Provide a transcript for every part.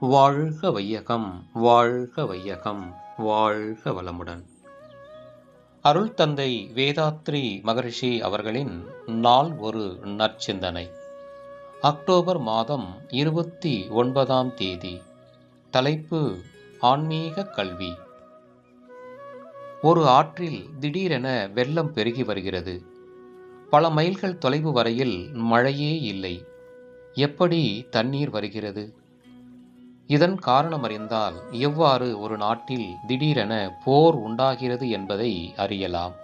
வாழ்க வையகம், வாழ்க வையகம், வாழ்க வளமுடன். அருள் தந்தை வேதாத்ரி மகரிஷி அவர்களின் நாள் ஒரு நற்சிந்தனை. அக்டோபர் மாதம் 29ஆம் தேதி. தலைப்பு: ஆன்மீக கல்வி. ஒரு ஆற்றில் திடீரென வெள்ளம் பெருகி வருகிறது. பல மைல்கள் தொலைவு வரையில் மழையே இல்லை. எப்படி தண்ணீர் வருகிறது? இதன் காரணம் அறிந்தால் எவ்வாறு ஒரு நாட்டில் திடீரென போர் உண்டாகிறது என்பதை அறியலாம்.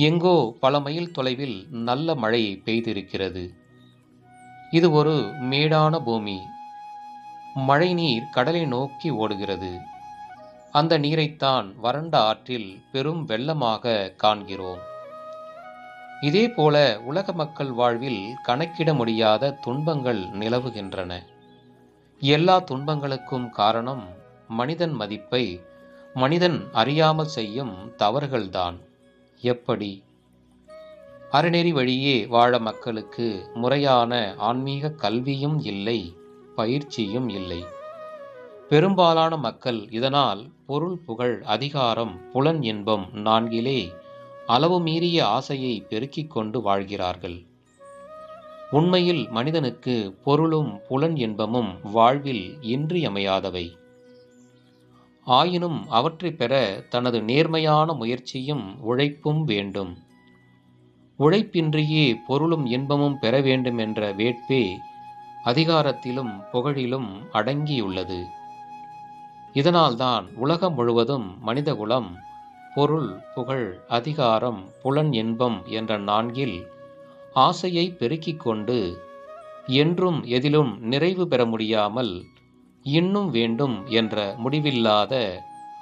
எங்கோ பல மைல் தொலைவில் நல்ல மழை பெய்திருக்கிறது. இது ஒரு மேடான பூமி. மழை நீர் கடலை நோக்கி ஓடுகிறது. அந்த நீரைத்தான் வறண்ட ஆற்றில் பெரும் வெள்ளமாக காண்கிறோம். இதேபோல உலக மக்கள் வாழ்வில் கணக்கிட முடியாத துன்பங்கள் நிலவுகின்றன. எல்லா துன்பங்களுக்கும் காரணம் மனிதன் மதிப்பை மனிதன் அறியாமல் செய்யும் தவறுகள்தான். எப்படி? அறநெறி வழியே வாழ மக்களுக்கு முறையான ஆன்மீக கல்வியும் இல்லை, பயிற்சியும் இல்லை. பெரும்பாலான மக்கள் இதனால் பொருள், புகழ், அதிகாரம், புலன் இன்பம் நான்கிலே அளவு மீறிய ஆசையை பெருக்கிக் கொண்டு வாழ்கிறார்கள். உண்மையில் மனிதனுக்கு பொருளும் புலன் இன்பமும் வாழ்வில் இன்றியமையாதவை. ஆயினும் அவற்றை பெற தனது நேர்மையான முயற்சியும் உழைப்பும் வேண்டும். உழைப்பின்றியே பொருளும் இன்பமும் பெற வேண்டும் என்ற வேட்பே அதிகாரத்திலும் புகழிலும் அடங்கியுள்ளது. இதனால்தான் உலகம் முழுவதும் மனிதகுலம் பொருள், புகழ், அதிகாரம், புலன் இன்பம் என்ற நான்கில் ஆசையை பெருக்கிக் கொண்டு என்றும் எதிலும் நிறைவு பெற முடியாமல் இன்னும் வேண்டும் என்ற முடிவில்லாத,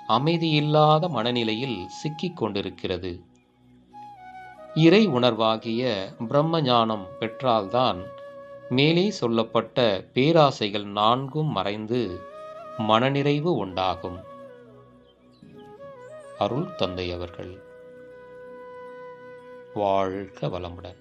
அமைதியில்லாத மனநிலையில் சிக்கிக் கொண்டிருக்கிறது. இறை உணர்வாகிய பிரம்ம ஞானம் பெற்றால்தான் மேலே சொல்லப்பட்ட பேராசைகள் நான்கும் மறைந்து மனநிறைவு உண்டாகும். அருள் தந்தை அவர்கள். வாழ்க வளமுடன்.